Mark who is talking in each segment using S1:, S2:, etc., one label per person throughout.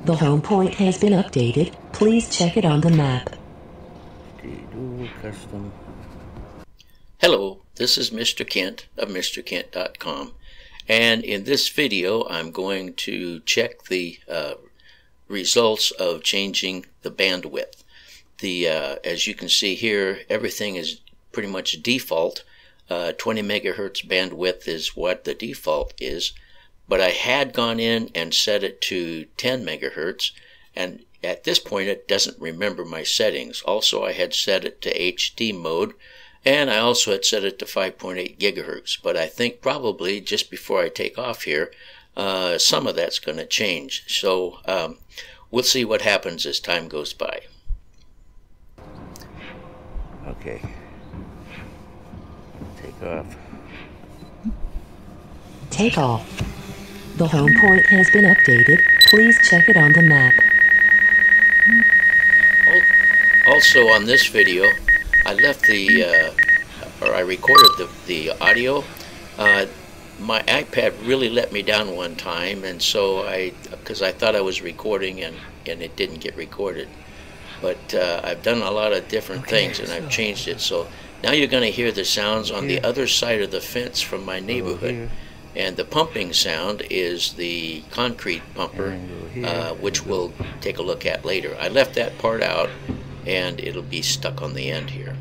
S1: The home point has been updated. Please check it on the map.
S2: Custom. Hello, this is Mr. Kent of MrKent.com, and in this video I'm going to check the results of changing the bandwidth. As you can see here, everything is pretty much default. 20 megahertz bandwidth is what the default is, but I had gone in and set it to 10 megahertz, and at this point it doesn't remember my settings. Also, I had set it to HD mode, and I also had set it to 5.8 gigahertz, but I think probably just before I take off here, some of that's going to change. So we'll see what happens as time goes by. Okay. Take off.
S1: Take off. The home point has been updated. Please check it on the map.
S2: Also on this video, I left I recorded the audio. My iPad really let me down one time, and so because I thought I was recording and it didn't get recorded. But I've done a lot of different things, and I've changed it. So now you're going to hear the sounds on the other side of the fence from my neighborhood. And the pumping sound is the concrete pumper, which we'll take a look at later. I left that part out, and it'll be stuck on the end here.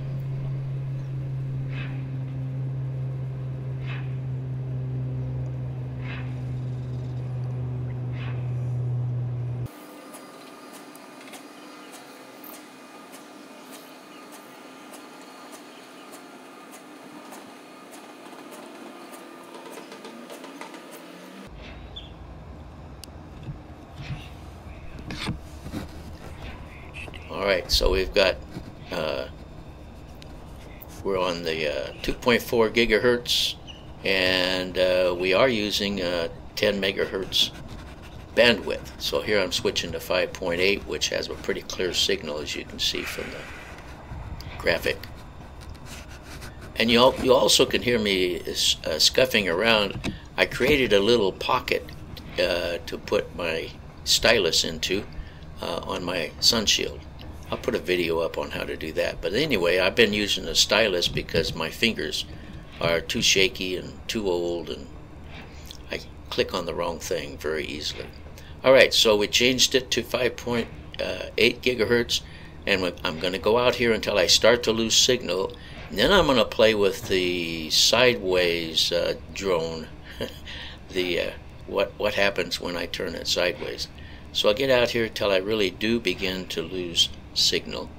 S2: Alright, so we've got, we're on the 2.4 gigahertz, and we are using 10 megahertz bandwidth. So here I'm switching to 5.8, which has a pretty clear signal, as you can see from the graphic. And you also can hear me scuffing around. I created a little pocket to put my stylus into on my sun shield. I'll put a video up on how to do that. But anyway, I've been using a stylus because my fingers are too shaky and too old, and I click on the wrong thing very easily. Alright, so we changed it to 5.8 gigahertz, and I'm going to go out here until I start to lose signal, and then I'm going to play with the sideways drone, what happens when I turn it sideways. So I'll get out here till I really do begin to lose signal.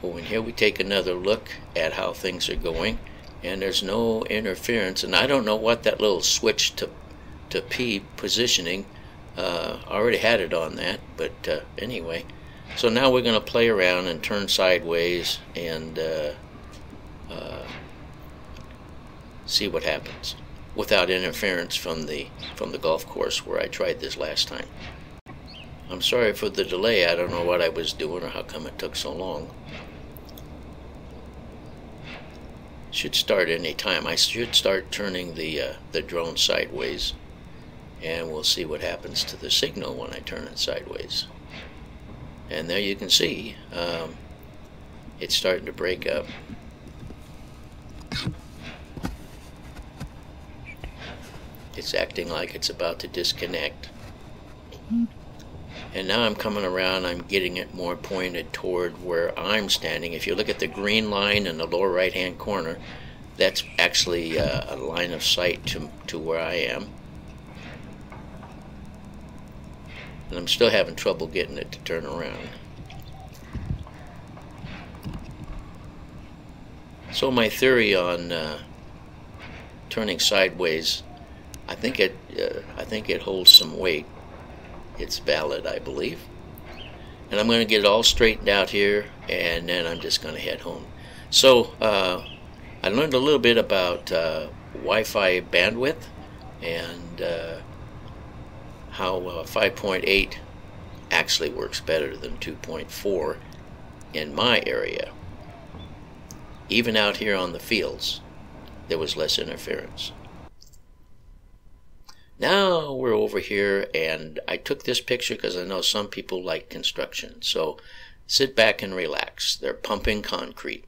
S2: Oh, and here we take another look at how things are going, and there's no interference, and I don't know what that little switch to P positioning, I already had it on that, but anyway. So now we're going to play around and turn sideways and see what happens without interference from the golf course where I tried this last time. I'm sorry for the delay. I don't know what I was doing or how come it took so long. Should start any time. I should start turning the drone sideways, and we'll see what happens to the signal when I turn it sideways. And there you can see it's starting to break up. It's acting like it's about to disconnect. And now I'm coming around, I'm getting it more pointed toward where I'm standing. If you look at the green line in the lower right hand corner, that's actually a line of sight to where I am. And I'm still having trouble getting it to turn around. So my theory on turning sideways, I think it holds some weight. It's valid, I believe. And I'm going to get it all straightened out here, and then I'm just going to head home. So I learned a little bit about Wi-Fi bandwidth and how 5.8 actually works better than 2.4 in my area. Even out here on the fields, there was less interference. Now we're over here, and I took this picture because I know some people like construction. So sit back and relax. They're pumping concrete.